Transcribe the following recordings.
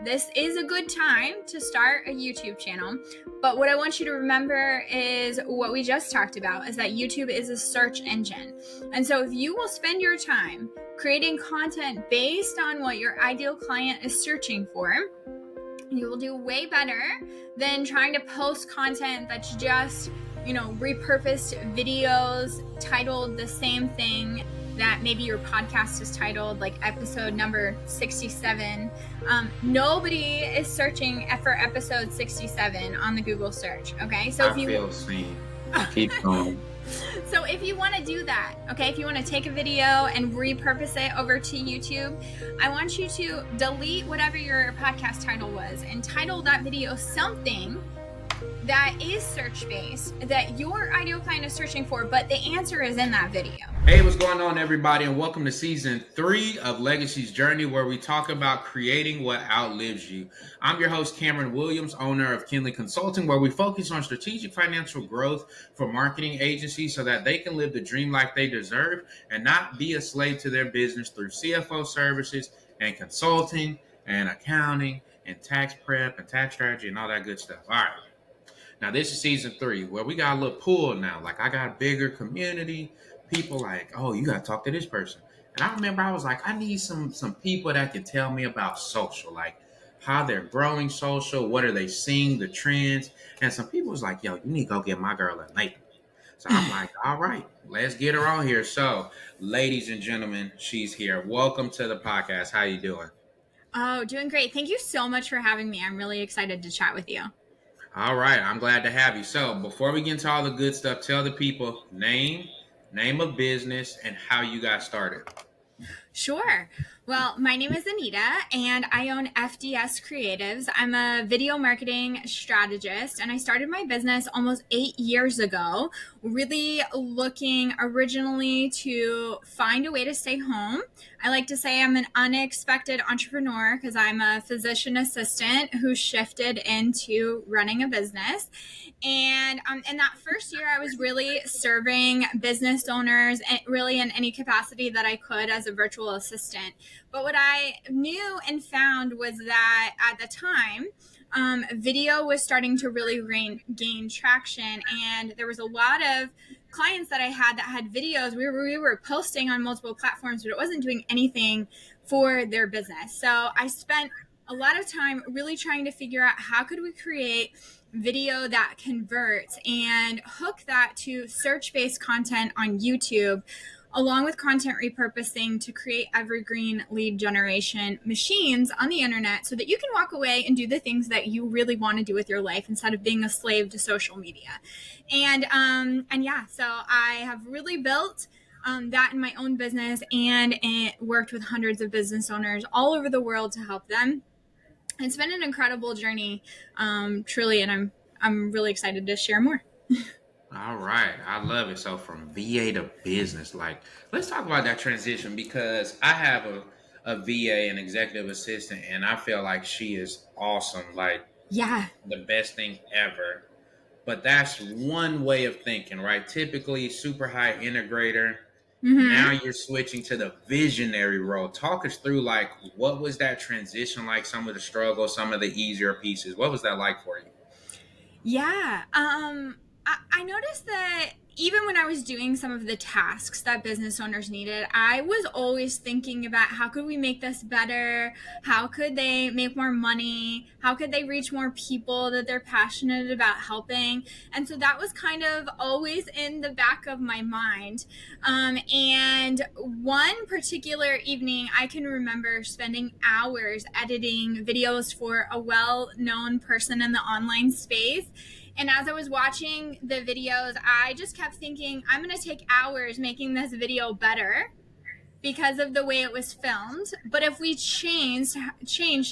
this is a good time to start a YouTube channel. But what I want you to remember is what we just talked about, is that YouTube is a search engine. And so if you will spend your time creating content based on what your ideal client is searching for, you will do way better than trying to post content that's just, repurposed videos titled the same thing that maybe your podcast is titled, like episode number 67. Nobody is searching for episode 67 on the Google search. Okay. So I feel seen. Keep going. So if you want to do that, okay, if you want to take a video and repurpose it over to YouTube, I want you to delete whatever your podcast title was and title that video something that is search-based, that your ideal client is searching for, but the answer is in that video. Hey, what's going on, everybody, and welcome to season 3 of Legacy's Journey, where we talk about creating what outlives you. I'm your host, Cameron Williams, owner of Kinley Consulting, where we focus on strategic financial growth for marketing agencies so that they can live the dream life they deserve and not be a slave to their business through CFO services and consulting and accounting and tax prep and tax strategy and all that good stuff. All right. Now, this is season 3, where we got a little pool now. Like, I got a bigger community. People like, oh, you got to talk to this person. And I remember I was like, I need some people that can tell me about social, like how they're growing social, what are they seeing, the trends. And some people was like, yo, you need to go get my girl a Nathan. So I'm like, all right, let's get her on here. So, ladies and gentlemen, she's here. Welcome to the podcast. How you doing? Oh, doing great. Thank you so much for having me. I'm really excited to chat with you. All right. I'm glad to have you. So before we get into all the good stuff, tell the people name of business, and how you got started. Sure. Well, my name is Anita, and I own FDS Creatives. I'm a video marketing strategist, and I started my business almost 8 years ago, really looking originally to find a way to stay home. I like to say I'm an unexpected entrepreneur because I'm a physician assistant who shifted into running a business. And in that first year, I was really serving business owners, and really in any capacity that I could as a virtual assistant. But what I knew and found was that at the time, video was starting to really gain traction, and there was a lot of clients that I had that had videos. We were posting on multiple platforms, but it wasn't doing anything for their business. So I spent a lot of time really trying to figure out how could we create video that converts and hook that to search-based content on YouTube, along with content repurposing to create evergreen lead generation machines on the internet so that you can walk away and do the things that you really want to do with your life instead of being a slave to social media. And yeah, so I have really built that in my own business, and it worked with hundreds of business owners all over the world to help them. It's been an incredible journey, truly, and I'm really excited to share more. All right. I love it. So from VA to business, let's talk about that transition, because I have a VA, an executive assistant, and I feel like she is awesome. Yeah, the best thing ever. But that's one way of thinking, right? Typically super high integrator. Mm-hmm. Now you're switching to the visionary role. Talk us through what was that transition like, some of the struggles, some of the easier pieces. What was that like for you? Yeah. I noticed that even when I was doing some of the tasks that business owners needed, I was always thinking about how could we make this better? How could they make more money? How could they reach more people that they're passionate about helping? And so that was kind of always in the back of my mind. And one particular evening, I can remember spending hours editing videos for a well-known person in the online space. And as I was watching the videos, I just kept thinking, I'm going to take hours making this video better because of the way it was filmed. But if we changed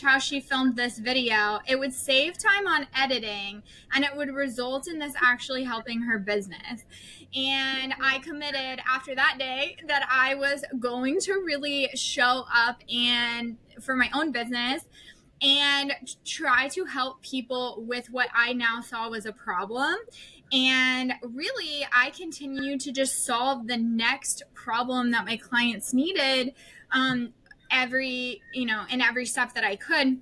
how she filmed this video, it would save time on editing, and it would result in this actually helping her business. And I committed after that day that I was going to really show up and for my own business and try to help people with what I now saw was a problem. And really, I continued to just solve the next problem that my clients needed in every step that I could.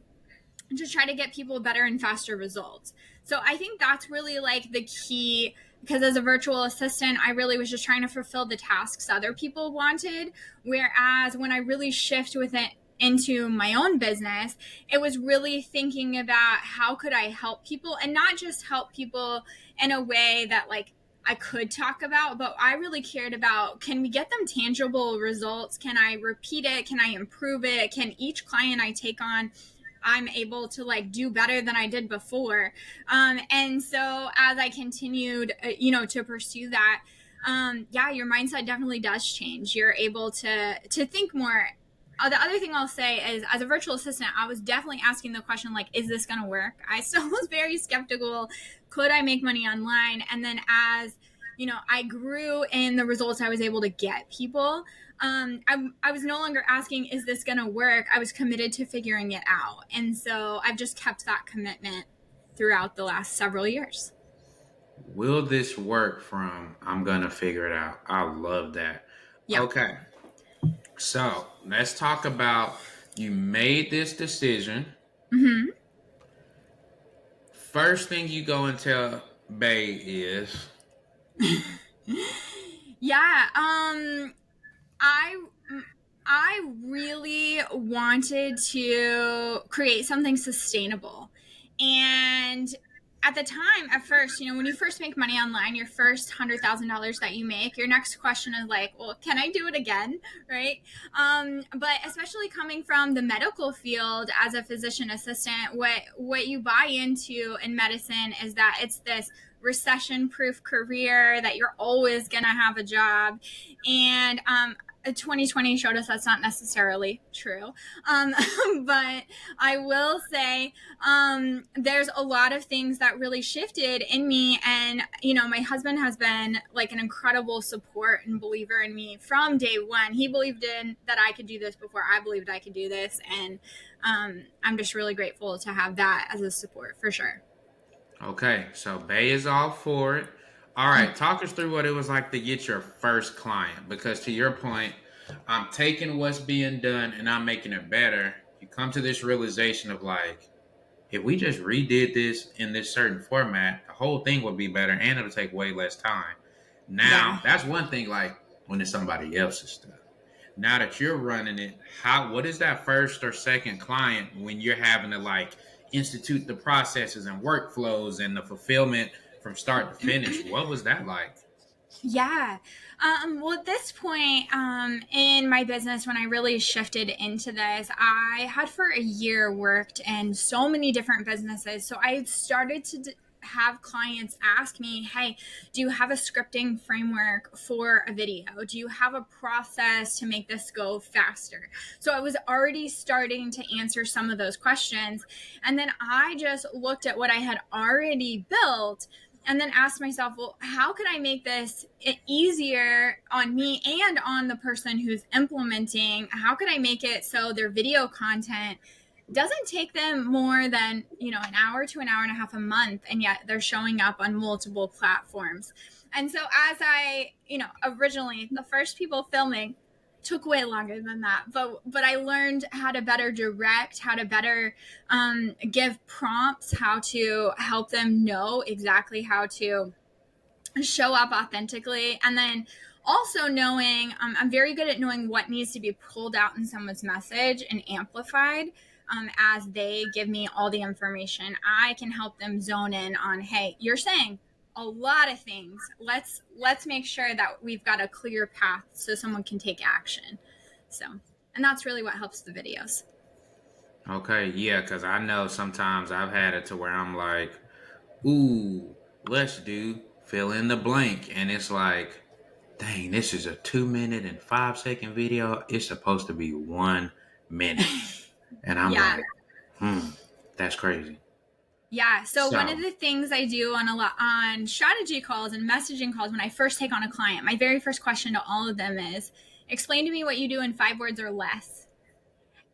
to try to get people better and faster results. So I think that's really like the key, because as a virtual assistant, I really was just trying to fulfill the tasks other people wanted. Whereas when I really shift with it into my own business, it was really thinking about how could I help people, and not just help people in a way that like I could talk about, but I really cared about, can we get them tangible results? Can I repeat it? Can I improve it? Can each client I take on, I'm able to like do better than I did before? And so as I continued, to pursue that, your mindset definitely does change. You're able to think more. The other thing I'll say is, as a virtual assistant, I was definitely asking the question, like, is this going to work? I still was very skeptical. Could I make money online? And then as, I grew in the results I was able to get people, I was no longer asking, is this going to work? I was committed to figuring it out. And so I've just kept that commitment throughout the last several years. Will this work from I'm going to figure it out? I love that. Yeah. Okay. So let's talk about, you made this decision. Mm-hmm. First thing you go and tell Bay is, Yeah. I I really wanted to create something sustainable. And at the time, at first, when you first make money online, your first $100,000 that you make, your next question is like, well, can I do it again? Right. But especially coming from the medical field as a physician assistant, what you buy into in medicine is that it's this recession proof career, that you're always going to have a job. And 2020 showed us that's not necessarily true. But I will say there's a lot of things that really shifted in me. And, my husband has been like an incredible support and believer in me from day one. He believed in that I could do this before I believed I could do this. And I'm just really grateful to have that as a support, for sure. okay, so Bay is all for it. All right, talk us through what it was like to get your first client. Because to your point, I'm taking what's being done and I'm making it better. You come to this realization of like, if we just redid this in this certain format, the whole thing would be better and it'll take way less time. Yeah. Now, that's one thing, like when it's somebody else's stuff. Now that you're running it, what is that first or second client when you're having to like institute the processes and workflows and the fulfillment from start to finish? What was that like? Yeah. Well, at this point in my business, when I really shifted into this, I had for a year worked in so many different businesses. So I started to have clients ask me, hey, do you have a scripting framework for a video? Do you have a process to make this go faster? So I was already starting to answer some of those questions. And then I just looked at what I had already built and then asked myself, well, how could I make this easier on me and on the person who's implementing? How could I make it so their video content doesn't take them more than, an hour to an hour and a half a month, and yet they're showing up on multiple platforms? And so as I, originally the first people filming took way longer than that, but I learned how to better direct, how to better give prompts, how to help them know exactly how to show up authentically. And then also knowing, I'm very good at knowing what needs to be pulled out in someone's message and amplified. As they give me all the information, I can help them zone in on, hey, you're saying a lot of things. Let's make sure that we've got a clear path so someone can take action. So, and that's really what helps the videos. Okay, yeah, because I know sometimes I've had it to where I'm like, ooh, let's do fill in the blank. And it's like, dang, this is a 2 minute and 5 second video. It's supposed to be 1 minute. And I'm Yeah. like, that's crazy. Yeah. So one of the things I do on strategy calls and messaging calls when I first take on a client, my very first question to all of them is, explain to me what you do in 5 words or less.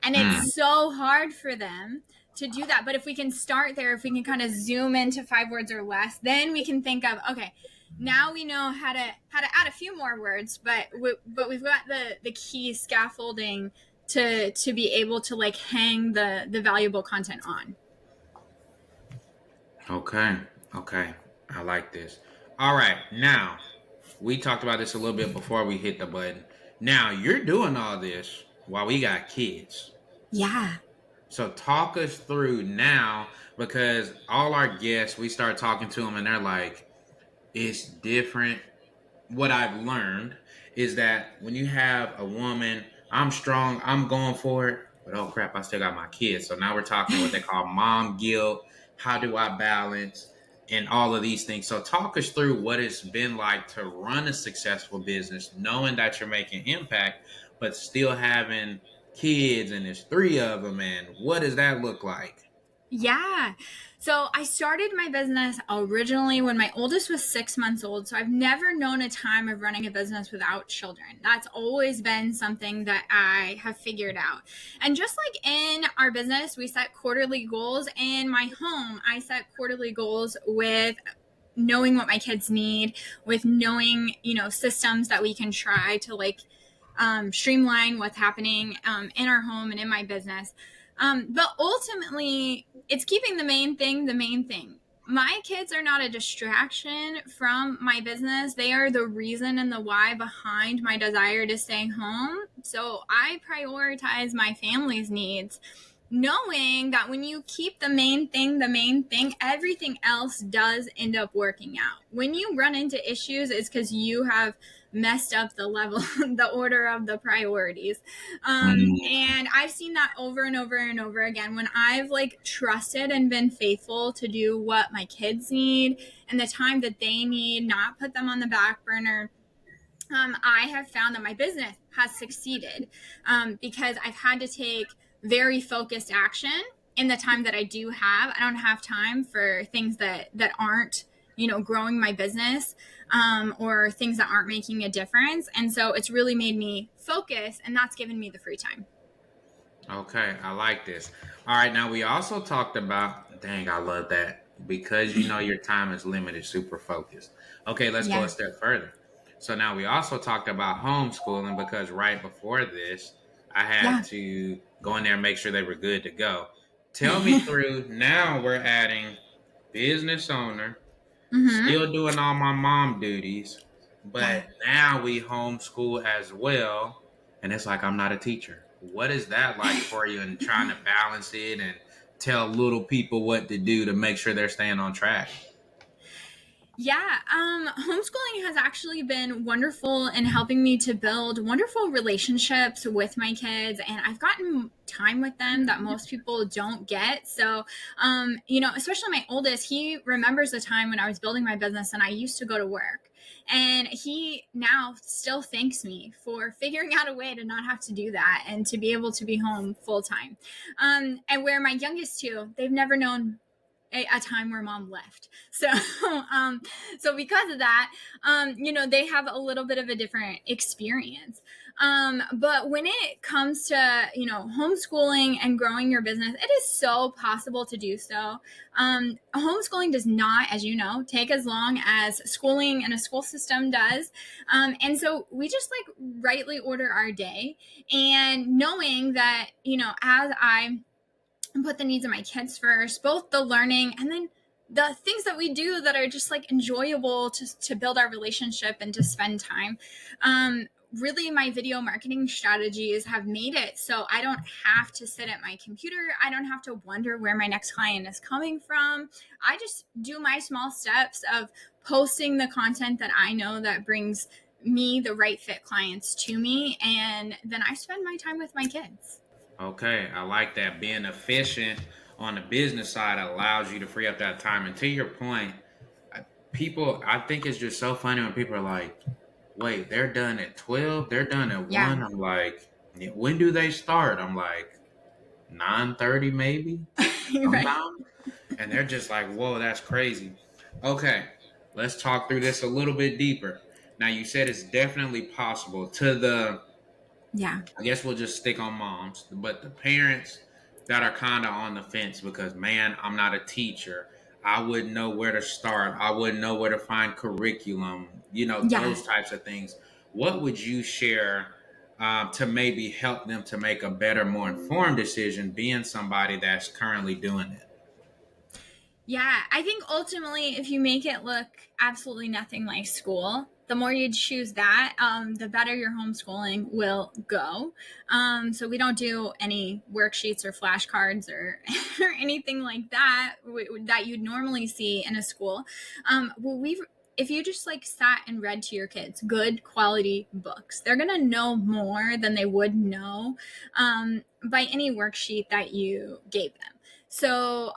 And it's so hard for them to do that. But if we can start there, if we can kind of zoom into 5 words or less, then we can think of, okay, now we know how to add a few more words, but we've got the key scaffolding to be able to like hang the valuable content on. Okay. Okay. I like this. All right. Now, we talked about this a little bit before we hit the button. Now, you're doing all this while we got kids. Yeah. So talk us through now, because all our guests, we start talking to them and they're like, it's different. What I've learned is that when you have a woman, I'm strong, I'm going for it, but oh crap, I still got my kids. So now we're talking what they call mom guilt. How do I balance and all of these things? So talk us through what it's been like to run a successful business, knowing that you're making impact, but still having kids and there's three of them. And what does that look like? Yeah. So I started my business originally when my oldest was 6 months old. So I've never known a time of running a business without children. That's always been something that I have figured out. And just like in our business, we set quarterly goals. In my home, I set quarterly goals with knowing what my kids need, with knowing, systems that we can try to streamline what's happening in our home and in my business. But ultimately, it's keeping the main thing the main thing. My kids are not a distraction from my business. They are the reason and the why behind my desire to stay home. So I prioritize my family's needs, knowing that when you keep the main thing, everything else does end up working out. When you run into issues, it's because you have messed up the level, the order of the priorities. And I've seen that over and over and over again when I've trusted and been faithful to do what my kids need and the time that they need, not put them on the back burner. I have found that my business has succeeded because I've had to take very focused action in the time that I do have. I don't have time for things that aren't, growing my business or things that aren't making a difference. And so it's really made me focus, and that's given me the free time. Okay, I like this. All right, now we also talked about, dang, I love that because you know your time is limited, super focused. Okay, let's go Yeah. a step further. So now we also talked about homeschooling because right before this, I had Yeah. to go in there and make sure they were good to go. Tell me through, now we're adding business owner, Mm-hmm. still doing all my mom duties, Yeah. but now we homeschool as well. And it's like I'm not a teacher. What is that like for you and trying to balance it and tell little people what to do to make sure they're staying on track? Yeah, homeschooling has actually been wonderful in helping me to build wonderful relationships with my kids, and I've gotten time with them that most people don't get. So, especially my oldest, he remembers the time when I was building my business and I used to go to work. And he now still thanks me for figuring out a way to not have to do that and to be able to be home full time. And where my youngest two, they've never known a time where mom left. So, so because of that, they have a little bit of a different experience. But when it comes to, homeschooling and growing your business, it is so possible to do so. Homeschooling does not, as you know, take as long as schooling in a school system does. And so we just rightly order our day, and knowing that, as I put the needs of my kids first, both the learning and then the things that we do that are just enjoyable to build our relationship and to spend time. Really, my video marketing strategies have made it so I don't have to sit at my computer. I don't have to wonder where my next client is coming from. I just do my small steps of posting the content that I know that brings me the right fit clients to me, and then I spend my time with my kids. Okay, I like that. Being efficient on the business side allows you to free up that time. And to your point, people, I think it's just so funny when people are like, wait, they're done at 12, they're done at Yeah. 1. I'm like, "Yeah, when do they start?" I'm like, 9:30 maybe Right. sometimes. And they're just like, whoa, that's crazy. Okay, let's talk through this a little bit deeper. Now, you said it's definitely possible to the, Yeah. I guess we'll just stick on moms, but the parents that are kind of on the fence because, man, I'm not a teacher. I wouldn't know where to start. I wouldn't know where to find curriculum, Yeah. those types of things. What would you share to maybe help them to make a better, more informed decision being somebody that's currently doing it? Yeah, I think ultimately, if you make it look absolutely nothing like school, the more you choose that, the better your homeschooling will go. So we don't do any worksheets or flashcards or, or anything like that that you'd normally see in a school. Well, if you just like sat and read to your kids good quality books, they're gonna know more than they would know by any worksheet that you gave them. So,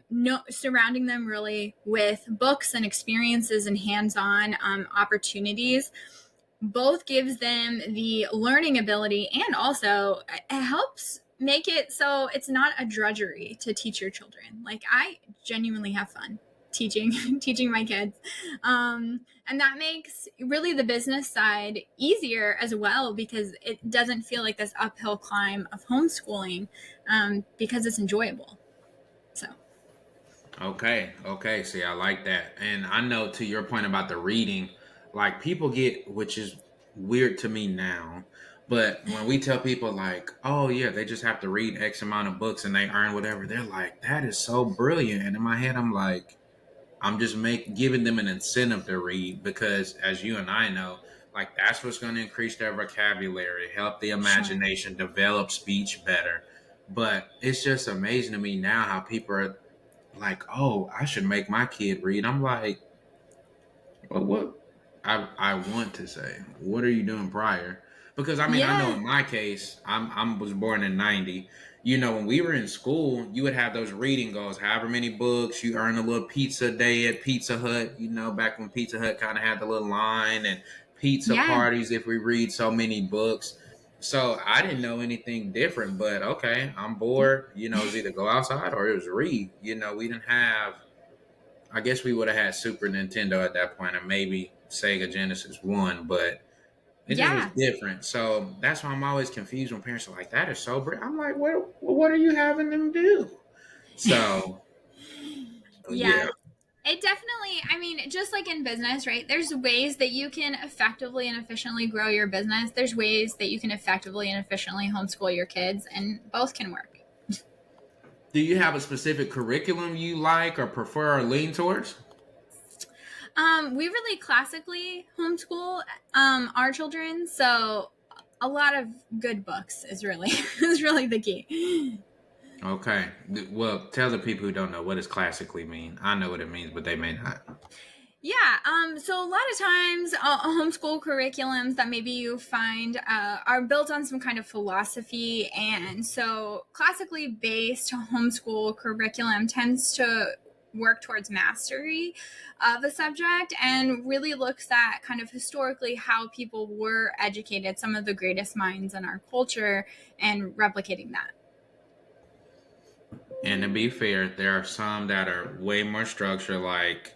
no, surrounding them really with books and experiences and hands-on opportunities both gives them the learning ability, and also it helps make it so it's not a drudgery to teach your children. Like, I genuinely have fun teaching teaching my kids, and that makes really the business side easier as well, because it doesn't feel like this uphill climb of homeschooling, because it's enjoyable. So, Okay. See, I like that. And I know to your point about the reading, like people get, which is weird to me now, but when we tell people like, oh yeah, they just have to read X amount of books and they earn whatever, they're like, that is so brilliant. And in my head, I'm like, I'm just giving them an incentive to read because, as you and I know, like that's what's going to increase their vocabulary, help the sure. imagination, develop speech better. But it's just amazing to me now how people are like, oh, I should make my kid read. I'm like, well, what? I want to say, what are you doing prior? Because I mean, I know Yeah. in my case, I was born in '90. You know, when we were in school, you would have those reading goals, however many books. You earn a little pizza day at Pizza Hut. You know, back when Pizza Hut kind of had the little line and pizza Yeah. parties if we read so many books. So I didn't know anything different, but okay, I'm bored. You know, it was either go outside or it was read. You know, we didn't have I guess we would have had Super Nintendo at that point, or maybe Sega Genesis One, but it just was Yeah. different. So that's why I'm always confused when parents are like, "That is so brilliant." I'm like, What are you having them do?" So Yeah. yeah, It definitely, I mean, just like in business, right? There's ways that you can effectively and efficiently grow your business. There's ways that you can effectively and efficiently homeschool your kids, and both can work. do you have a specific curriculum you like or prefer or lean towards? We really classically homeschool our children, so a lot of good books is really is really the key. Okay, well, tell the people who don't know what does classically mean. I know what it means, but they may not. Yeah, so a lot of times homeschool curriculums that maybe you find are built on some kind of philosophy. And so classically based homeschool curriculum tends to work towards mastery of a subject and really looks at kind of historically how people were educated, some of the greatest minds in our culture, and replicating that. And to be fair, there are some that are way more structured, like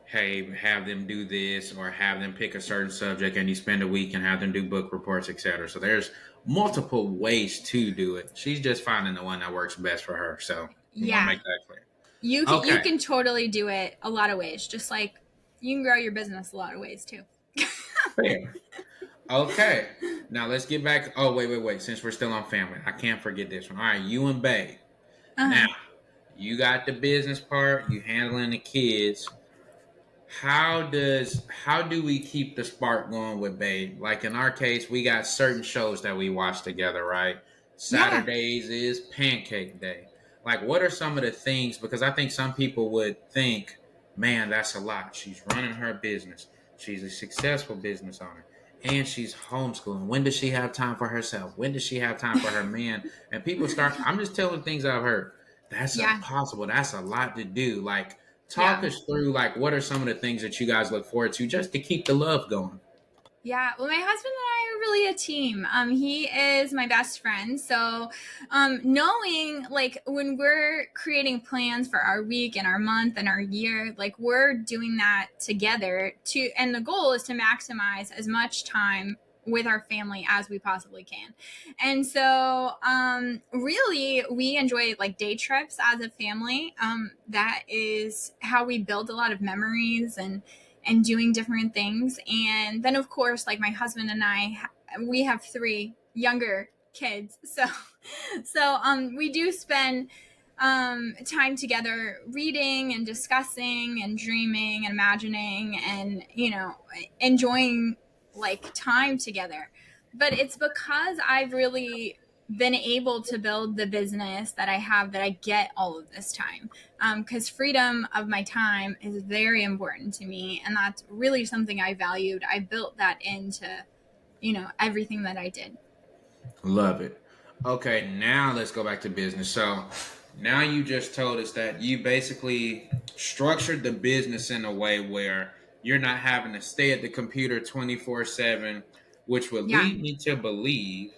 hey, have them do this or have them pick a certain subject and you spend a week and have them do book reports, etc. So there's multiple ways to do it. She's just finding the one that works best for her. So we want to Yeah, make that clear. you Okay, can totally do it a lot of ways, just like you can grow your business a lot of ways too. fair. Okay. Now let's get back. Oh, wait. Since we're still on family, I can't forget this one. All right, you and Babe. Now, Uh-huh. you got the business part, you handling the kids. How do we keep the spark going with Babe? Like in our case, we got certain shows that we watch together, right? Yeah. Saturdays is pancake day. Like what are some of the things, because I think some people would think, man, that's a lot. She's running her business. She's a successful business owner. And she's homeschooling. When does she have time for herself? When does she have time for her man? And people start, I'm just telling things I've heard. That's Yeah. impossible. That's a lot to do. Like talk Yeah. us through like what are some of the things that you guys look forward to just to keep the love going. Yeah. Well, my husband and I are really a team. He is my best friend. So, knowing like when we're creating plans for our week and our month and our year, like we're doing that together and the goal is to maximize as much time with our family as we possibly can. And so, really, we enjoy like day trips as a family. That is how we build a lot of memories and doing different things. And then, of course, like my husband and I, we have three younger kids, so we do spend time together reading and discussing and dreaming and imagining and, enjoying like time together. But it's because I've really been able to build the business that I have that I get all of this time. Because freedom of my time is very important to me. And that's really something I valued. I built that into, everything that I did. Love it. Okay, now let's go back to business. So now you just told us that you basically structured the business in a way where you're not having to stay at the computer 24/7, which would Yeah. lead me to believe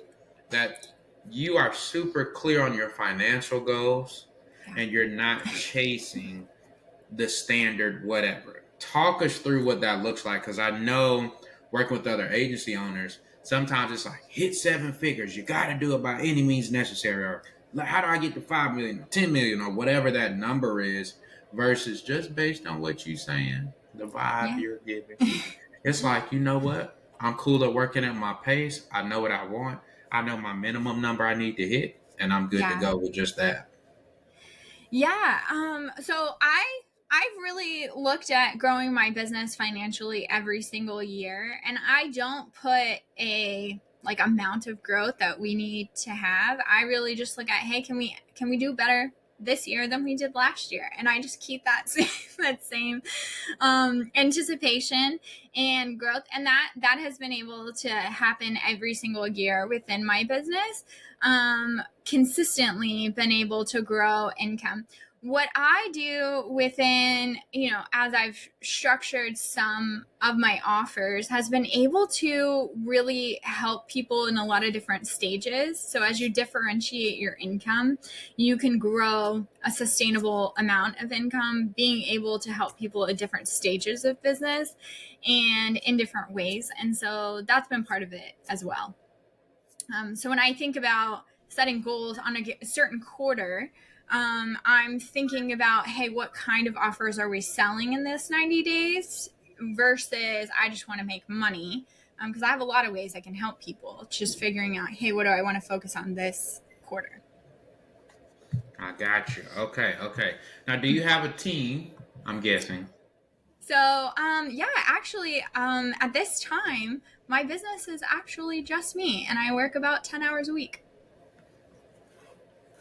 that you are super clear on your financial goals Yeah. and you're not chasing the standard whatever. Talk us through what that looks like, because I know working with other agency owners, sometimes it's like hit 7 figures. You got to do it by any means necessary, or like, how do I get to 5 million or 10 million or whatever that number is, versus just based on what you're saying, the vibe Yeah. you're giving. It's like, you know what? I'm cool at working at my pace. I know what I want. I know my minimum number I need to hit, and I'm good to Yeah. go with just that. Yeah. So I've really looked at growing my business financially every single year, and I don't put a like amount of growth that we need to have. I really just look at, hey, can we do better this year than we did last year? And I just keep that same anticipation and growth, and that has been able to happen every single year within my business. Consistently been able to grow income. What I do within, as I've structured some of my offers, has been able to really help people in a lot of different stages. So as you differentiate your income, you can grow a sustainable amount of income, being able to help people at different stages of business and in different ways. And so that's been part of it as well. So when I think about setting goals on a certain quarter, I'm thinking about, hey, what kind of offers are we selling in this 90 days versus I just want to make money? Because I have a lot of ways I can help people. It's just figuring out, hey, what do I want to focus on this quarter? I got you. Okay, okay. Now, do you have a team? I'm guessing. So, yeah, actually, at this time, my business is actually just me, and I work about 10 hours a week.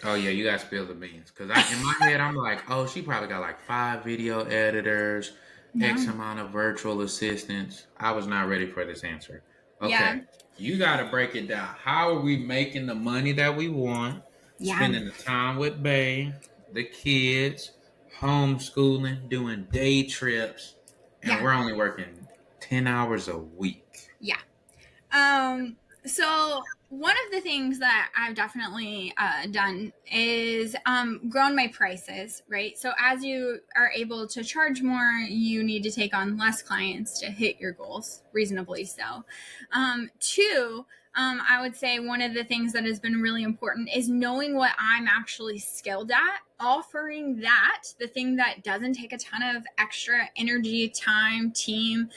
Oh yeah, you got to spill the beans. Cause in my head, I'm like, oh, she probably got like 5 video editors, X No. amount of virtual assistants. I was not ready for this answer. Yeah. Okay, you got to break it down. How are we making the money that we want? Yeah. Spending the time with Bay, the kids, homeschooling, doing day trips, and Yeah. we're only working 10 hours a week. Yeah. So one of the things that I've definitely done is grown my prices, right? So as you are able to charge more, you need to take on less clients to hit your goals, reasonably so. Two, I would say one of the things that has been really important is knowing what I'm actually skilled at, offering that, the thing that doesn't take a ton of extra energy, time, team,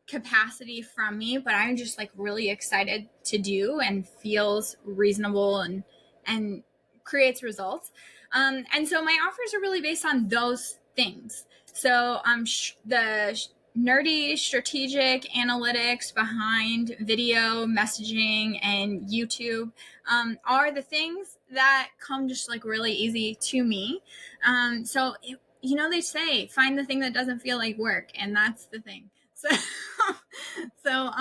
capacity from me, but I'm just like really excited to do and feels reasonable and creates results. And so my offers are really based on those things. So the nerdy strategic analytics behind video messaging and YouTube are the things that come just like really easy to me. They say find the thing that doesn't feel like work, and that's the thing. So, so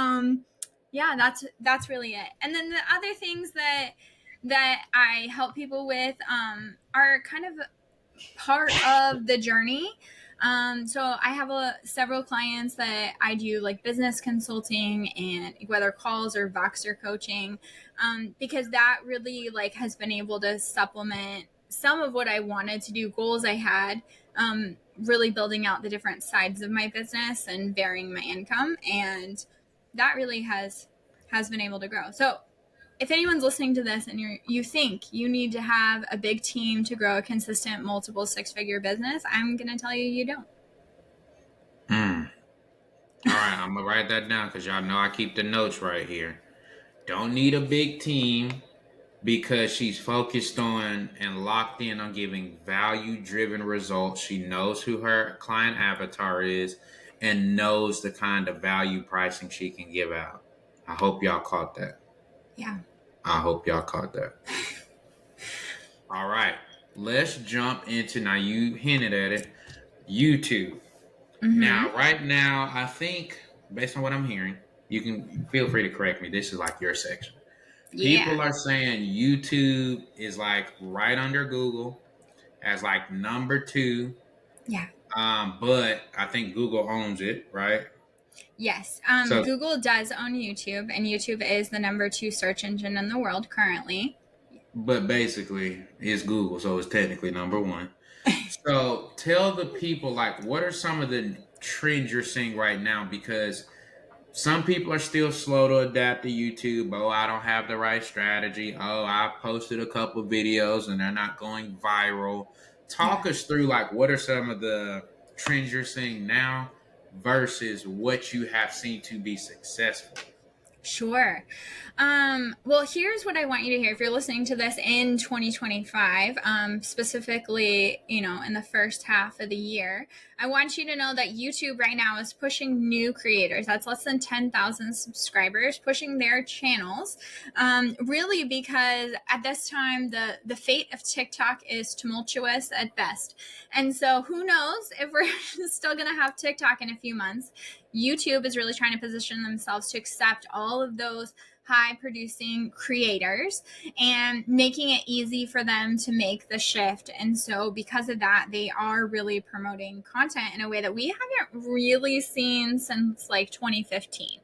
yeah, that's really it. And then the other things that I help people with are kind of part of the journey. So I have several clients that I do like business consulting and whether calls or Voxer coaching, because that really like has been able to supplement some of what I wanted to do, goals I had, really building out the different sides of my business and varying my income, and that really has been able to grow. So if anyone's listening to this and you think you need to have a big team to grow a consistent multiple six-figure business, I'm gonna tell you you don't. Mm. All right, I'm gonna write that down because y'all know I keep the notes right here. Don't need a big team. because she's focused on and locked in on giving value driven results. She knows who her client avatar is and knows the kind of value pricing she can give out. I hope y'all caught that. Yeah. I hope y'all caught that. All right. Let's jump into, now you hinted at it, YouTube. Mm-hmm. Now, right now, I think based on what I'm hearing, you can feel free to correct me. This is like your section. Yeah. People are saying YouTube is like right under Google as like number two. Yeah. But I think Google owns it, right? Yes. So, Google does own YouTube, and YouTube is the number 2 search engine in the world currently. but basically, it's Google, so it's technically number one. So, tell the people like what are some of the trends you're seeing right now? Because some people are still slow to adapt to YouTube. Oh, I don't have the right strategy. Oh, I posted a couple videos and they're not going viral. Yeah. Talk us through like what are some of the trends you're seeing now versus what you have seen to be successful. Sure. Well, here's what I want you to hear. If you're listening to this in 2025, specifically, in the first half of the year, I want you to know that YouTube right now is pushing new creators. That's less than 10,000 subscribers, pushing their channels. Really, because at this time, the fate of TikTok is tumultuous at best. And so who knows if we're still going to have TikTok in a few months. YouTube is really trying to position themselves to accept all of those high producing creators and making it easy for them to make the shift. And so because of that, they are really promoting content in a way that we haven't really seen since like 2015.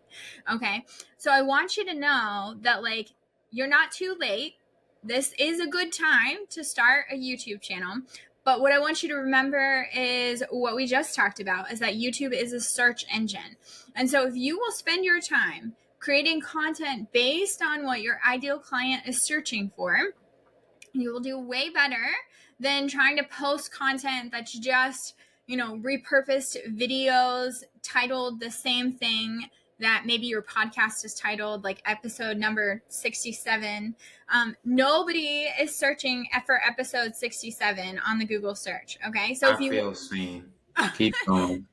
Okay. So I want you to know that like you're not too late. This is a good time to start a YouTube channel. But what I want you to remember is what we just talked about, is that YouTube is a search engine. And so if you will spend your time creating content based on what your ideal client is searching for, you will do way better than trying to post content that's just, repurposed videos titled the same thing that maybe your podcast is titled, like episode number 67. Nobody is searching for episode 67 on the Google search. Okay. So if I you feel seen. Keep going.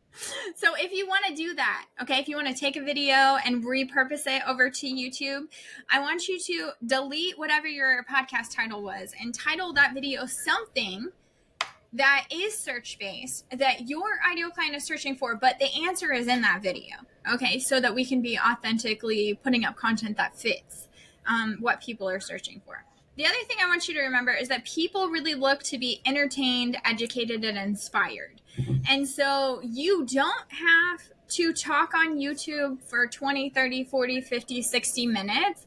So if you want to do that, okay, if you want to take a video and repurpose it over to YouTube, I want you to delete whatever your podcast title was and title that video something that is search based, that your ideal client is searching for, but the answer is in that video. Okay, so that we can be authentically putting up content that fits what people are searching for. The other thing I want you to remember is that people really look to be entertained, educated, and inspired. And so you don't have to talk on YouTube for 20, 30, 40, 50, 60 minutes.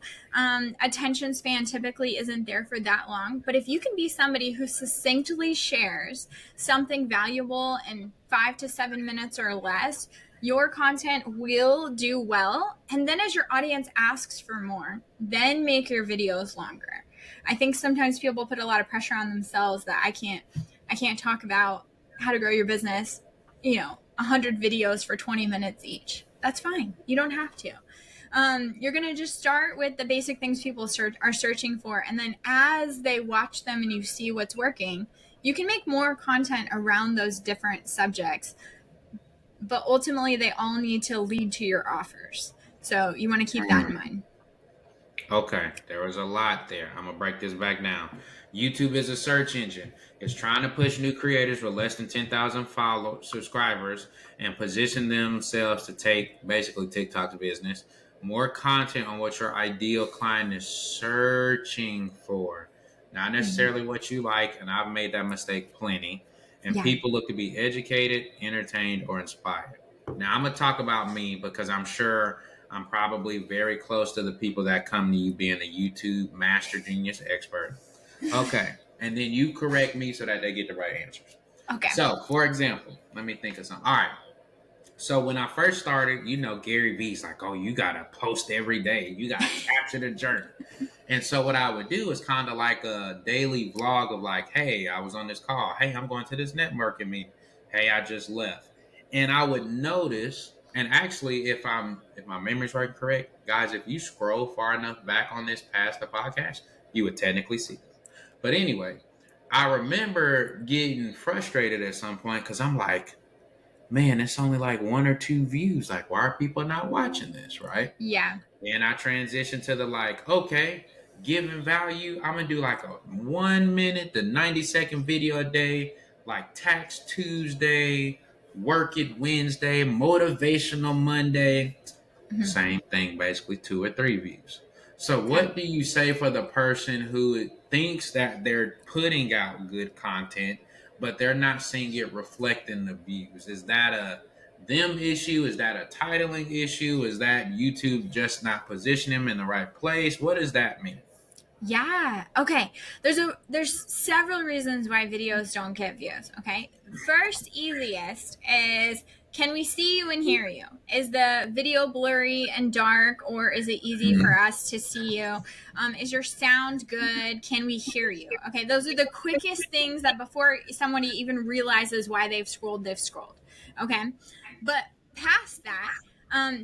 Attention span typically isn't there for that long. But if you can be somebody who succinctly shares something valuable in 5 to 7 minutes or less, your content will do well. And then as your audience asks for more, then make your videos longer. I think sometimes people put a lot of pressure on themselves that I can't talk about how to grow your business, 100 videos for 20 minutes each. That's fine. You don't have to. You're going to just start with the basic things people are searching for. And then as they watch them and you see what's working, you can make more content around those different subjects. But ultimately, they all need to lead to your offers. So you want to keep that in mind. Okay, there was a lot there. I'm going to break this back down. YouTube is a search engine. It's trying to push new creators with less than 10,000 subscribers and position themselves to take basically TikTok's business. More content on what your ideal client is searching for. Not necessarily what you like, and I've made that mistake plenty. And people look to be educated, entertained, or inspired. Now, I'm going to talk about me because I'm sure I'm probably very close to the people that come to you being a YouTube master genius expert. Okay. And then you correct me so that they get the right answers. Okay. So, for example, let me think of something. All right. So, when I first started, Gary Vee's like, oh, you got to post every day. You got to capture the journey. And so, what I would do is kind of like a daily vlog of like, hey, I was on this call. Hey, I'm going to this networking meeting. Hey, I just left. And I would notice, and actually, if my memory's right correct, guys, if you scroll far enough back on this past the podcast, you would technically see them. But anyway, I remember getting frustrated at some point because I'm like, man, it's only like 1 or 2 views. Like, why are people not watching this, right? Yeah. And I transitioned to the like, okay, giving value. I'm gonna do like a 1 minute to 90-second video a day, like Tax Tuesday, Work It Wednesday, Motivational Monday. Mhm. Same thing, basically 2 or 3 views. So, Okay. what do you say for the person who thinks that they're putting out good content, but they're not seeing it reflect in the views? Is that a them issue? Is that a titling issue? Is that YouTube just not positioning them in the right place? What does that mean? Yeah. Okay. There's several reasons why videos don't get views. Okay. First, easiest is, can we see you and hear you? Is the video blurry and dark, or is it easy for us to see you? Is your sound good? Can we hear you? Okay. Those are the quickest things that before somebody even realizes why they've scrolled. Okay. But past that,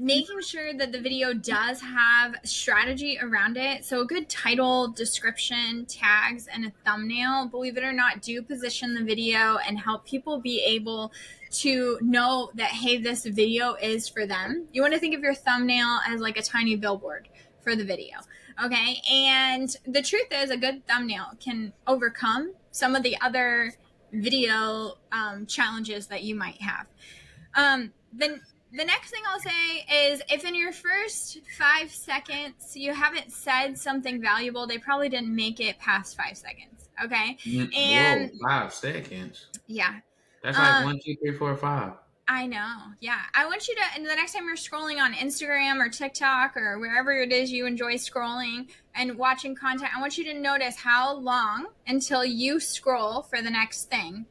making sure that the video does have strategy around it. So a good title, description, tags, and a thumbnail, believe it or not, do position the video and help people be able to know that, hey, this video is for them. You want to think of your thumbnail as like a tiny billboard for the video. Okay. And the truth is, a good thumbnail can overcome some of the other video challenges that you might have. Then the next thing I'll say is, if in your first 5 seconds you haven't said something valuable, they probably didn't make it past 5 seconds. Okay. Whoa, And 5 seconds. yeah. That's like Um, 1, 2, 3, 4, 5. I know. Yeah. I want you to, and the next time you're scrolling on Instagram or TikTok or wherever it is you enjoy scrolling and watching content, I want you to notice how long until you scroll for the next thing.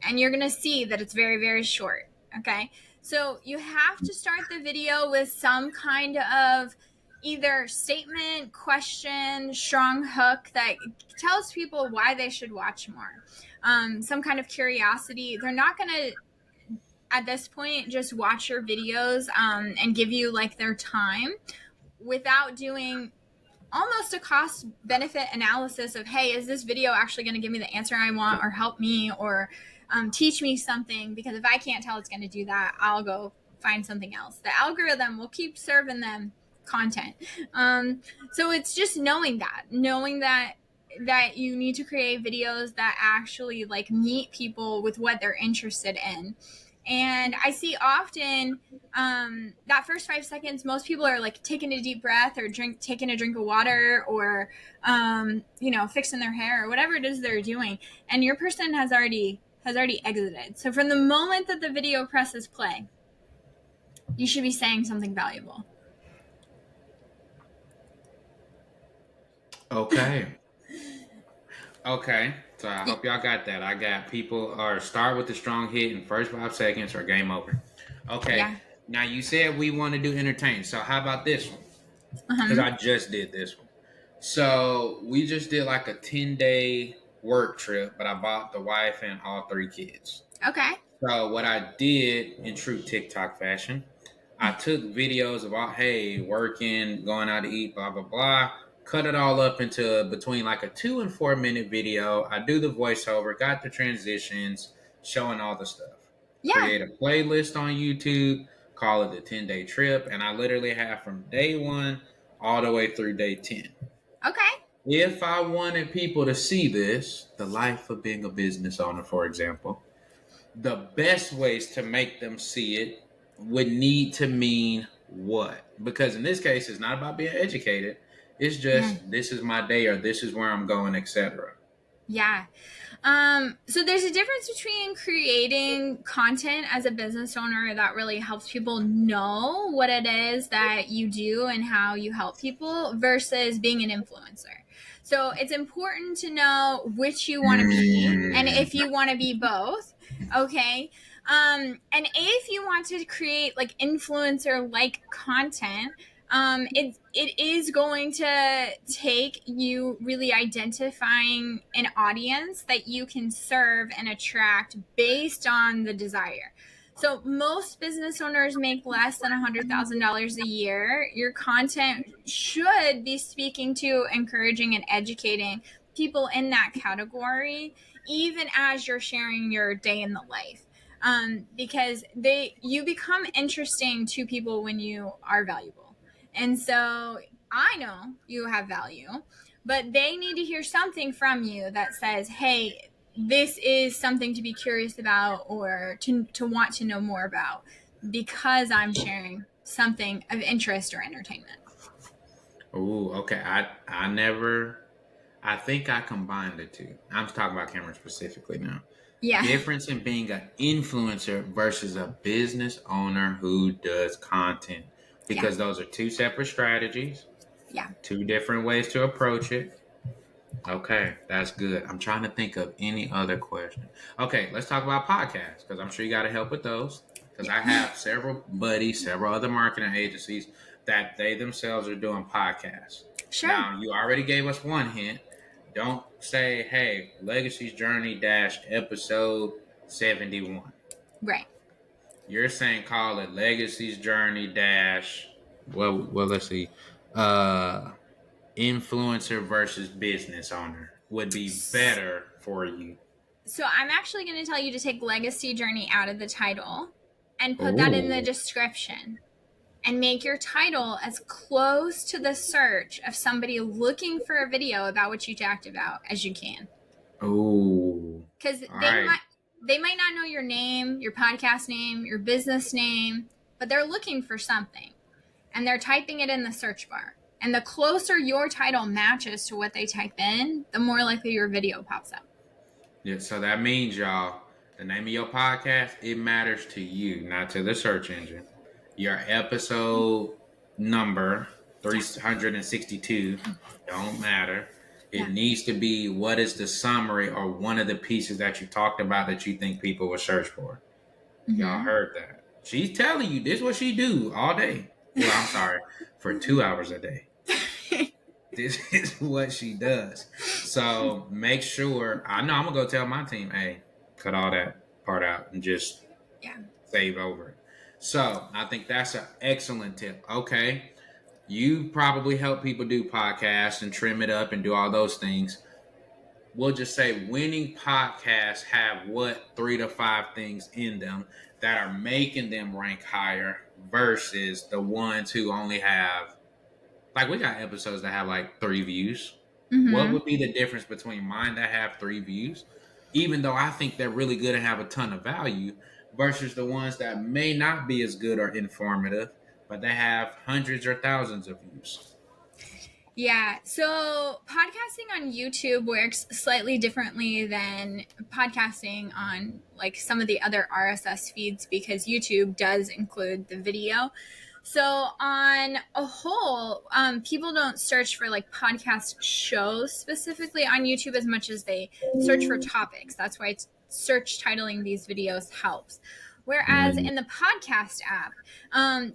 And you're going to see that it's very, very short. Okay. So you have to start the video with some kind of either statement, question, strong hook that tells people why they should watch more. Some kind of curiosity. They're not going to, at this point, just watch your videos and give you like their time without doing almost a cost benefit analysis of, hey, is this video actually going to give me the answer I want, or help me, or teach me something? Because if I can't tell it's going to do that, I'll go find something else. The algorithm will keep serving them content. So it's just knowing that you need to create videos that actually like meet people with what they're interested in. And I see often that first 5 seconds, most people are like taking a deep breath or taking a drink of water, or fixing their hair or whatever it is they're doing, and your person has already exited. So from the moment that the video presses play, you should be saying something valuable. Okay. Okay. So I hope y'all got that. I got people or start with the strong hit in first 5 seconds or game over. Okay. Yeah. Now you said we want to do entertain. So how about this one? Because Uh-huh. I just did this one. So we just did like a 10-day work trip, but I bought the wife and all 3 kids. Okay. So what I did in true TikTok fashion, I took videos about, hey, working, going out to eat, blah blah blah. Cut it all up into between like a 2 and 4 minute video. I do the voiceover, got the transitions, showing all the stuff. Yeah. Create a playlist on YouTube, call it the 10-day trip, and I literally have from day 1 all the way through day 10. Okay. If I wanted people to see this, the life of being a business owner, for example, the best ways to make them see it would need to mean what? Because in this case, it's not about being educated. It's Yeah. just, this is my day, or this is where I'm going, etc. Yeah. So there's a difference between creating content as a business owner that really helps people know what it is that you do and how you help people, versus being an influencer. So it's important to know which you want to be, and if you want to be both. Okay. And if you want to create like influencer like content, it is going to take you really identifying an audience that you can serve and attract based on the desire. So most business owners make less than $100,000 a year. Your content should be speaking to, encouraging, and educating people in that category, even as you're sharing your day in the life. Because you become interesting to people when you are valuable. And so I know you have value, but they need to hear something from you that says, hey, this is something to be curious about or to want to know more about because I'm sharing something of interest or entertainment. Oh, okay. I think I combined the two. I'm talking about Cameron specifically now. Yeah. Difference in being an influencer versus a business owner who does content, because those are two separate strategies. Yeah. Two different ways to approach it. Okay, that's good. I'm trying to think of any other question. Okay, let's talk about podcasts because I'm sure you got to help with those. Because I have several buddies, several other marketing agencies that they themselves are doing podcasts. Sure. Now, you already gave us one hint. Don't say, hey, Legacy's Journey dash episode 71. Right. You're saying call it Legacy's Journey dash, well, let's see. Uh, Influencer versus business owner would be better for you. So I'm actually going to tell you to take Legacy Journey out of the title and put that in the Ooh. description and make your title as close to the search of somebody looking for a video about what you talked about as you can. Oh. Because they might not know your name, your podcast name, your business name, but they're looking for something and they're typing it in the search bar. And the closer your title matches to what they type in, the more likely your video pops up. Yeah, so that means, y'all, the name of your podcast, it matters to you, not to the search engine. Your episode number, 362, don't matter. It needs to be what is the summary or one of the pieces that you talked about that you think people will search for. Mm-hmm. Y'all heard that. She's telling you this is what she do all day. Well, I'm sorry, for 2 hours a day. This is what she does. So make sure, I know I'm going to go tell my team, hey, cut all that part out and just save over it. So I think that's an excellent tip. Okay. You probably help people do podcasts and trim it up and do all those things. We'll just say winning podcasts have what 3 to 5 things in them that are making them rank higher versus the ones who only have, like, we got episodes that have like 3 views. Mm-hmm. What would be the difference between mine that have 3 views, even though I think they're really good and have a ton of value, versus the ones that may not be as good or informative, but they have hundreds or thousands of views? Yeah, so podcasting on YouTube works slightly differently than podcasting on like some of the other RSS feeds because YouTube does include the video. So on a whole, people don't search for like podcast shows specifically on YouTube as much as they search for topics. That's why search titling these videos helps. Whereas in the podcast app,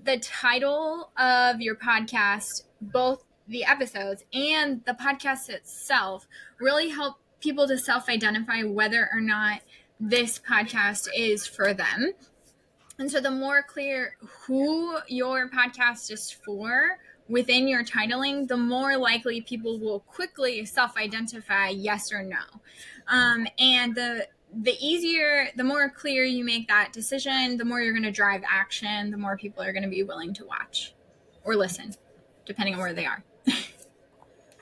the title of your podcast, both the episodes and the podcast itself, really help people to self-identify whether or not this podcast is for them. And so the more clear who your podcast is for within your titling, the more likely people will quickly self-identify yes or no. And the easier, the more clear you make that decision, the more you're going to drive action, the more people are going to be willing to watch or listen, depending on where they are.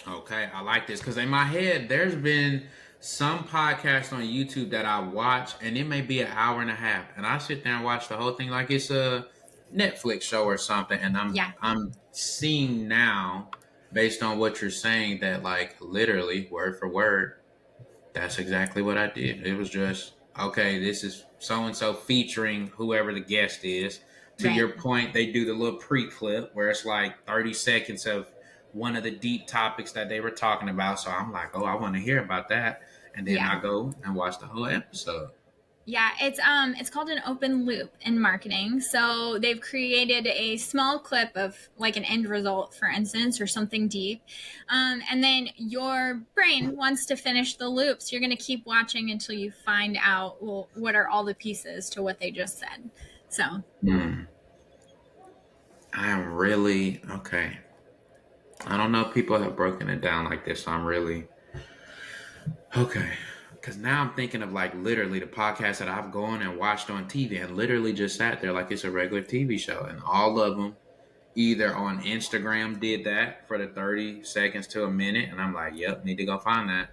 Okay, I like this because in my head, there's been some podcasts on YouTube that I watch, and it may be an hour and a half, and I sit there and watch the whole thing like it's a Netflix show or something, and I'm seeing now, based on what you're saying, that like literally word for word, that's exactly what I did. It was just, okay, this is so-and-so featuring whoever the guest is. To your point, they do the little pre-clip where it's like 30 seconds of one of the deep topics that they were talking about. So I'm like, oh, I want to hear about that. And then I go and watch the whole episode. Yeah, it's called an open loop in marketing. So they've created a small clip of like an end result, for instance, or something deep, and then your brain wants to finish the loop. So you're going to keep watching until you find out, well, what are all the pieces to what they just said. So I am really okay. I don't know if people have broken it down like this, so I'm really okay. Because now I'm thinking of like literally the podcast that I've gone and watched on TV and literally just sat there like it's a regular TV show. And all of them either on Instagram did that for the 30 seconds to a minute. And I'm like, yep, need to go find that.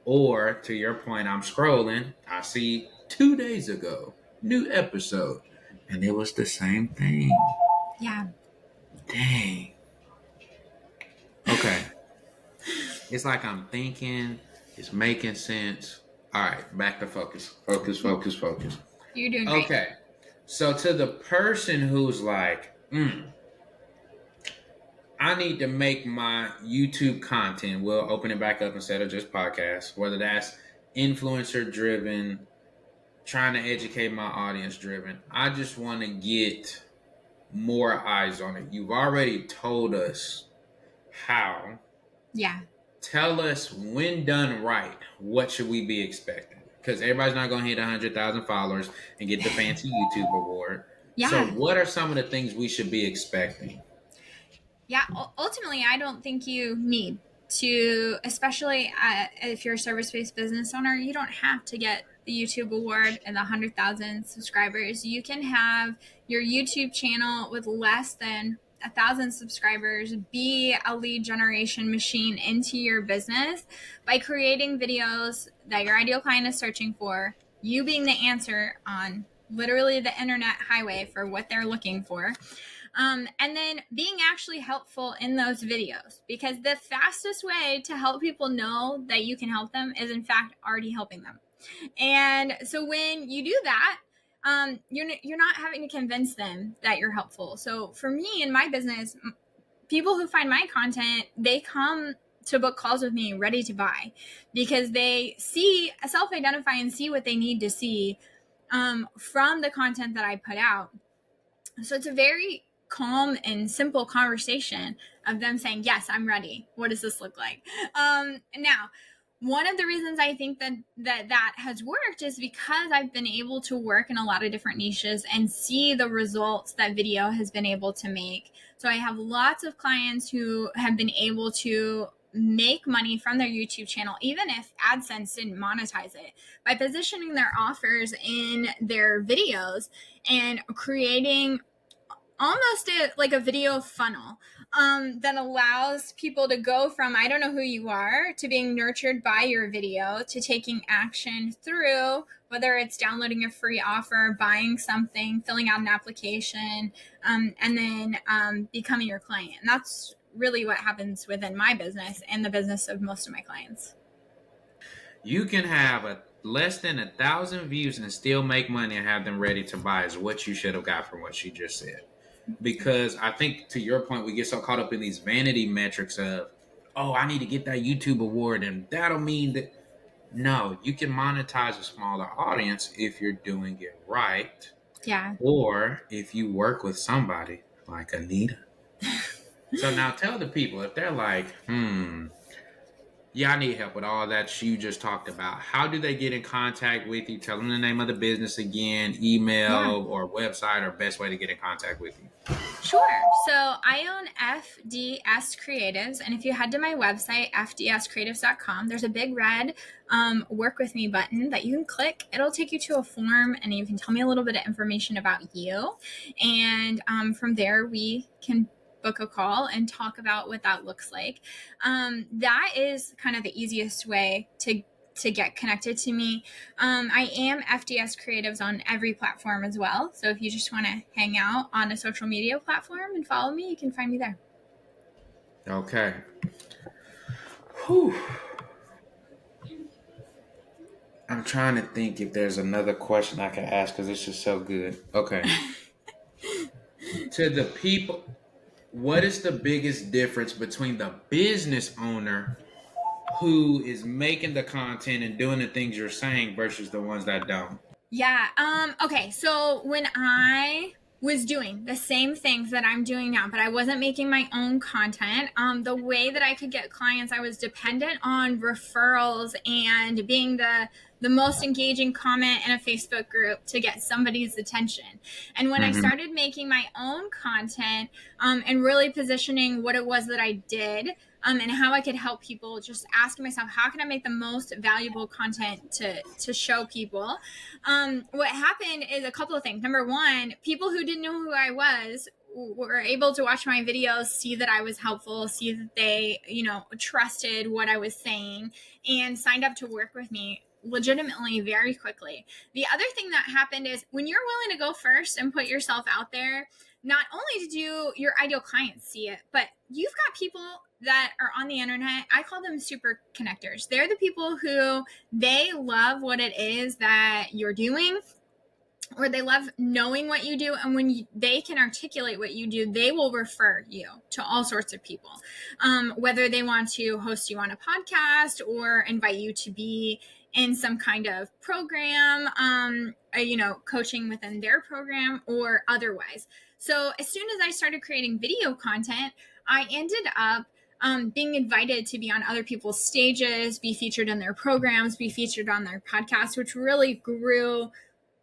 Or to your point, I'm scrolling. I see 2 days ago, new episode. And it was the same thing. yeah. Dang. Okay. It's like I'm thinking, it's making sense. All right, back to focus. Focus. You're doing great. Okay. So to the person who's like, I need to make my YouTube content. We'll open it back up instead of just podcasts, whether that's influencer driven, trying to educate my audience driven. I just want to get more eyes on it. You've already told us how. Yeah. Tell us, when done right, what should we be expecting? Because everybody's not going to hit 100,000 followers and get the fancy YouTube award. Yeah. So what are some of the things we should be expecting? Yeah, ultimately, I don't think you need to, especially if you're a service-based business owner, you don't have to get the YouTube award and the 100,000 subscribers. You can have your YouTube channel with less than 1,000 subscribers be a lead generation machine into your business by creating videos that your ideal client is searching for, you being the answer on literally the internet highway for what they're looking for. And then being actually helpful in those videos, because the fastest way to help people know that you can help them is in fact already helping them. And so when you do that, you're not having to convince them that you're helpful. So for me in my business, people who find my content, they come to book calls with me ready to buy because they see, self-identify and see what they need to see from the content that I put out. So it's a very calm and simple conversation of them saying, yes, I'm ready. What does this look like? Now, one of the reasons I think that has worked is because I've been able to work in a lot of different niches and see the results that video has been able to make. So I have lots of clients who have been able to make money from their YouTube channel, even if AdSense didn't monetize it, by positioning their offers in their videos and creating almost like a video funnel that allows people to go from, I don't know who you are, to being nurtured by your video, to taking action through, whether it's downloading a free offer, buying something, filling out an application, and then becoming your client. And that's really what happens within my business and the business of most of my clients. You can have less than 1,000 views and still make money and have them ready to buy is what you should have got from what she just said. Because I think, to your point, we get so caught up in these vanity metrics of, oh, I need to get that YouTube award, and that'll mean that. No, you can monetize a smaller audience if you're doing it right. Yeah. Or if you work with somebody like Anita. So now tell the people, if they're like, yeah, I need help with all that you just talked about, how do they get in contact with you? Tell them the name of the business again, email or website, or best way to get in contact with you. Sure. So I own FDS Creatives. And if you head to my website, fdscreatives.com, there's a big red work with me button that you can click. It'll take you to a form and you can tell me a little bit of information about you. And from there, we can book a call and talk about what that looks like. That is kind of the easiest way to get connected to me. I am FDS Creatives on every platform as well. So if you just want to hang out on a social media platform and follow me, you can find me there. Okay. Whew. I'm trying to think if there's another question I can ask because it's just so good. Okay. To the people, what is the biggest difference between the business owner who is making the content and doing the things you're saying versus the ones that don't? Yeah. Okay. So when I was doing the same things that I'm doing now, but I wasn't making my own content, the way that I could get clients, I was dependent on referrals and being the most engaging comment in a Facebook group to get somebody's attention. And when I Mm-hmm. started making my own content, and really positioning what it was that I did, and how I could help people, just asking myself, how can I make the most valuable content to show people? What happened is a couple of things. Number one, people who didn't know who I was were able to watch my videos, see that I was helpful, see that they, trusted what I was saying, and signed up to work with me legitimately very quickly. The other thing that happened is when you're willing to go first and put yourself out there, not only do your ideal clients see it, but you've got people that are on the internet. I call them super connectors. They're the people who they love what it is that you're doing, or they love knowing what you do, and when they can articulate what you do, they will refer you to all sorts of people, whether they want to host you on a podcast or invite you to be in some kind of program, coaching within their program or otherwise. So as soon as I started creating video content, I ended up being invited to be on other people's stages, be featured in their programs, be featured on their podcasts, which really grew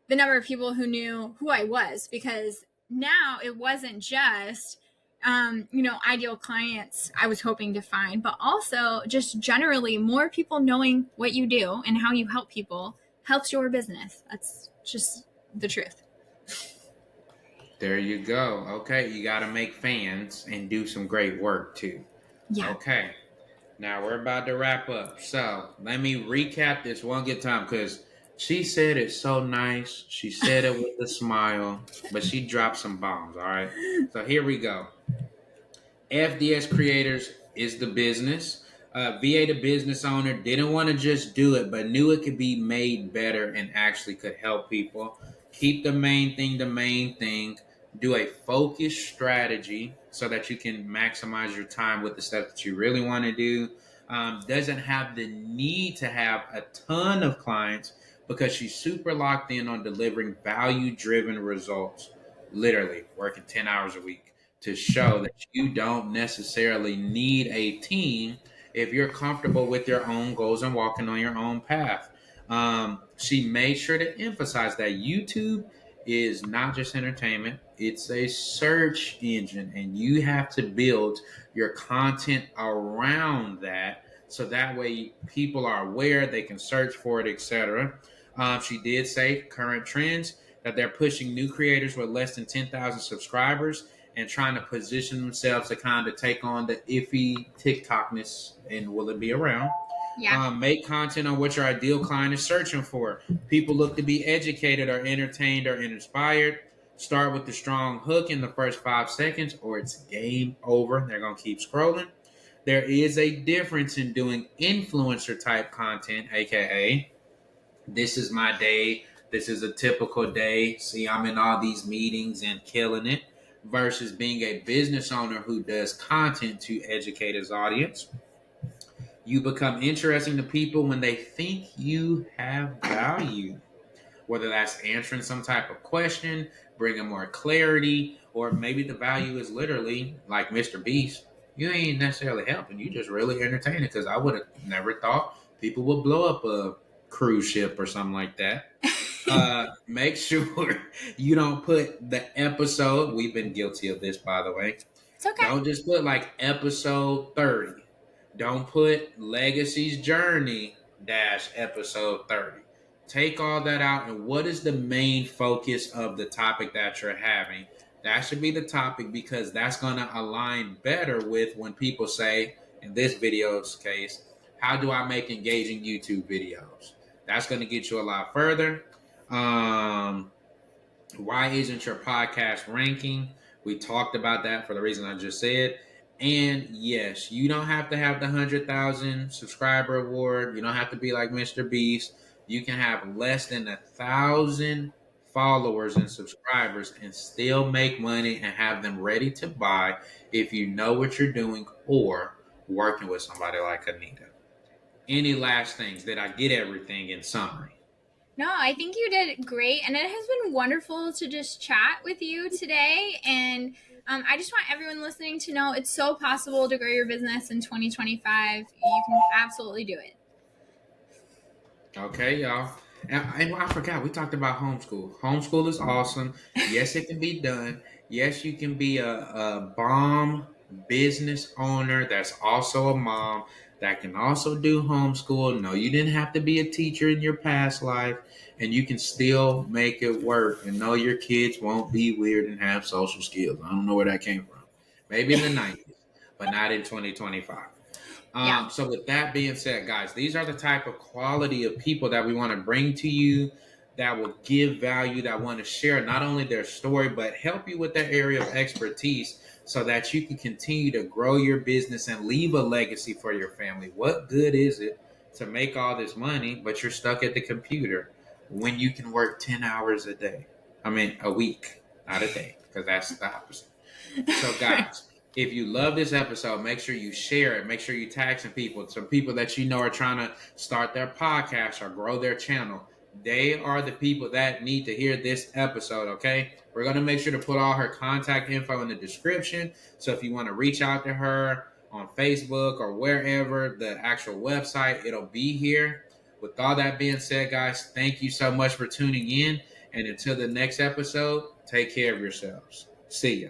the number of people who knew who I was, because now it wasn't just ideal clients I was hoping to find, but also just generally more people knowing what you do and how you help people helps your business. That's just the truth. There you go. Okay, you got to make fans and do some great work too. Yeah. Okay, now we're about to wrap up. So let me recap this one good time because she said it so nice. She said it with a smile, but she dropped some bombs. All right. So here we go. FDS Creators is the business. VA, the business owner, didn't want to just do it, but knew it could be made better and actually could help people. Keep the main thing the main thing. Do a focused strategy so that you can maximize your time with the stuff that you really want to do. Doesn't have the need to have a ton of clients because she's super locked in on delivering value driven results, literally working 10 hours a week to show that you don't necessarily need a team if you're comfortable with your own goals and walking on your own path. She made sure to emphasize that YouTube is not just entertainment, it's a search engine, and you have to build your content around that so that way people are aware, they can search for it, etc. She did say current trends that they're pushing new creators with less than 10,000 subscribers and trying to position themselves to kind of take on the iffy TikTokness and will it be around? Yeah. Make content on what your ideal client is searching for. People look to be educated or entertained or inspired. Start with the strong hook in the first 5 seconds or it's game over. They're going to keep scrolling. There is a difference in doing influencer type content, aka this is my day. This is a typical day. See, I'm in all these meetings and killing it versus being a business owner who does content to educate his audience. You become interesting to people when they think you have value, whether that's answering some type of question, bringing more clarity, or maybe the value is literally like Mr. Beast. You ain't necessarily helping. You just really entertaining because I would have never thought people would blow up a cruise ship or something like that. Make sure you don't put the episode. We've been guilty of this, by the way. It's okay. Don't just put like episode 30. Don't put Legacy's Journey dash episode 30. Take all that out and what is the main focus of the topic that you're having? That should be the topic because that's going to align better with when people say, in this video's case, how do I make engaging YouTube videos? That's going to get you a lot further. Why isn't your podcast ranking? We talked about that for the reason I just said. And yes, you don't have to have the 100,000 subscriber award. You don't have to be like Mr. Beast. You can have less than 1,000 followers and subscribers and still make money and have them ready to buy if you know what you're doing or working with somebody like Anita. Any last things? Did I get everything in summary? No, I think you did great, and it has been wonderful to just chat with you today. And I just want everyone listening to know it's so possible to grow your business in 2025. You can absolutely do it. Okay, y'all. And I forgot, we talked about homeschool. Homeschool is awesome. Yes, it can be done. Yes, you can be a bomb business owner that's also a mom that can also do homeschool. No, you didn't have to be a teacher in your past life, and you can still make it work. And no, your kids won't be weird and have social skills. I don't know where that came from. Maybe in the 90s, but not in 2025. Yeah. So with that being said, guys, these are the type of quality of people that we want to bring to you that will give value, that want to share not only their story, but help you with their area of expertise so that you can continue to grow your business and leave a legacy for your family. What good is it to make all this money, but you're stuck at the computer when you can work 10 hours a day? I mean, a week, not a day, because that's the opposite. So, guys, if you love this episode, make sure you share it. Make sure you tag some people that you know are trying to start their podcast or grow their channel. They are the people that need to hear this episode, okay? We're going to make sure to put all her contact info in the description. So if you want to reach out to her on Facebook or wherever, the actual website, it'll be here. With all that being said, guys, thank you so much for tuning in. And until the next episode, take care of yourselves. See ya.